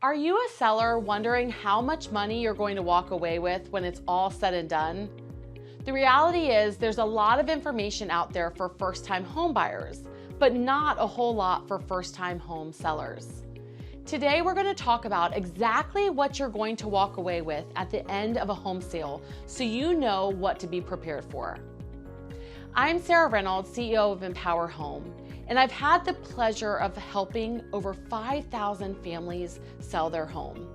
Are you a seller wondering how much money you're going to walk away with when it's all said and done? The reality is there's a lot of information out there for first-time home buyers, but not a whole lot for first-time home sellers. Today, we're going to talk about exactly what you're going to walk away with at the end of a home sale so you know what to be prepared for. I'm Sarah Reynolds, CEO of EmpowerHome, and I've had the pleasure of helping over 5,000 families sell their home.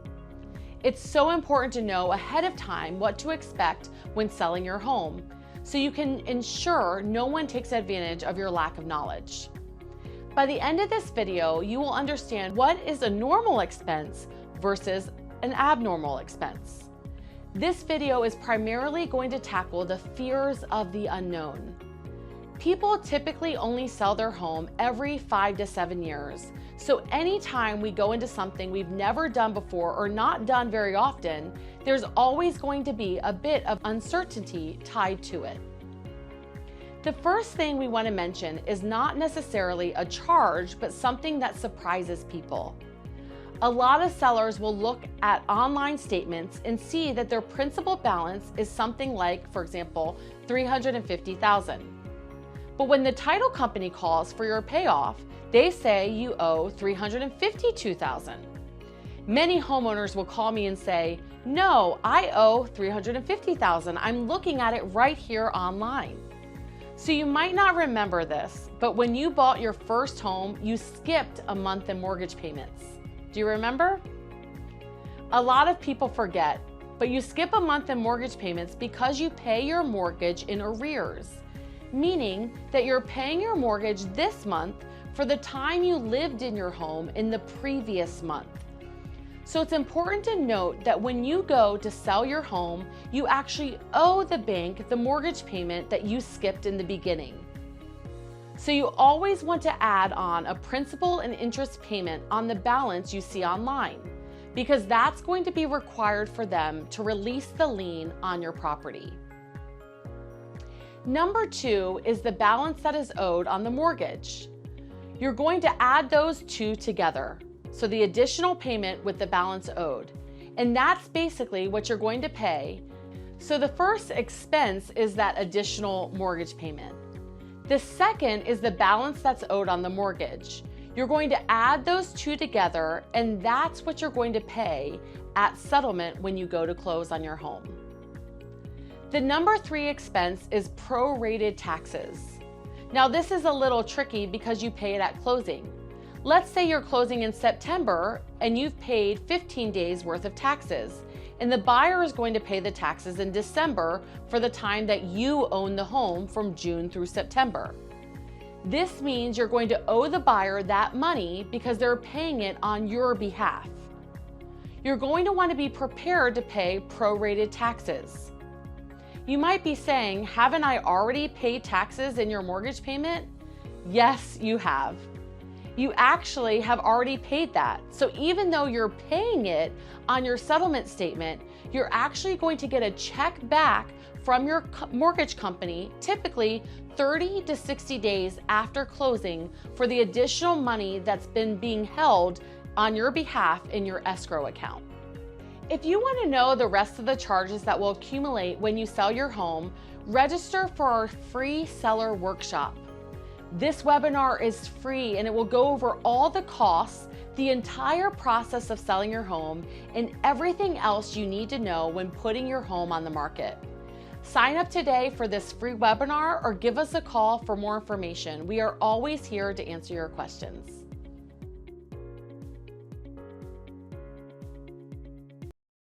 It's so important to know ahead of time what to expect when selling your home, so you can ensure no one takes advantage of your lack of knowledge. By the end of this video, you will understand what is a normal expense versus an abnormal expense. This video is primarily going to tackle the fears of the unknown. People typically only sell their home every 5 to 7 years. So anytime we go into something we've never done before or not done very often, there's always going to be a bit of uncertainty tied to it. The first thing we want to mention is not necessarily a charge, but something that surprises people. A lot of sellers will look at online statements and see that their principal balance is something like, for example, $350,000. But when the title company calls for your payoff, they say you owe $352,000. Many homeowners will call me and say, "No, I owe $350,000. I'm looking at it right here online." So you might not remember this, but when you bought your first home, you skipped a month in mortgage payments. Do you remember? A lot of people forget, but you skip a month in mortgage payments because you pay your mortgage in arrears, meaning that you're paying your mortgage this month for the time you lived in your home in the previous month. So it's important to note that when you go to sell your home, you actually owe the bank the mortgage payment that you skipped in the beginning. So you always want to add on a principal and interest payment on the balance you see online, because that's going to be required for them to release the lien on your property. Number 2 is the balance that is owed on the mortgage. You're going to add those two together, so the additional payment with the balance owed, and that's basically what you're going to pay. So the first expense is that additional mortgage payment. The second is the balance that's owed on the mortgage. You're going to add those two together, and that's what you're going to pay at settlement when you go to close on your home. The number 3 expense is prorated taxes. Now this is a little tricky because you pay it at closing. Let's say you're closing in September and you've paid 15 days worth of taxes, and the buyer is going to pay the taxes in December for the time that you own the home from June through September. This means you're going to owe the buyer that money because they're paying it on your behalf. You're going to want to be prepared to pay prorated taxes. You might be saying, haven't I already paid taxes in your mortgage payment? Yes, you have. You actually have already paid that. So even though you're paying it on your settlement statement, you're actually going to get a check back from your mortgage company, typically 30 to 60 days after closing, for the additional money that's been being held on your behalf in your escrow account. If you want to know the rest of the charges that will accumulate when you sell your home, register for our free seller workshop. This webinar is free and it will go over all the costs, the entire process of selling your home, and everything else you need to know when putting your home on the market. Sign up today for this free webinar or give us a call for more information. We are always here to answer your questions.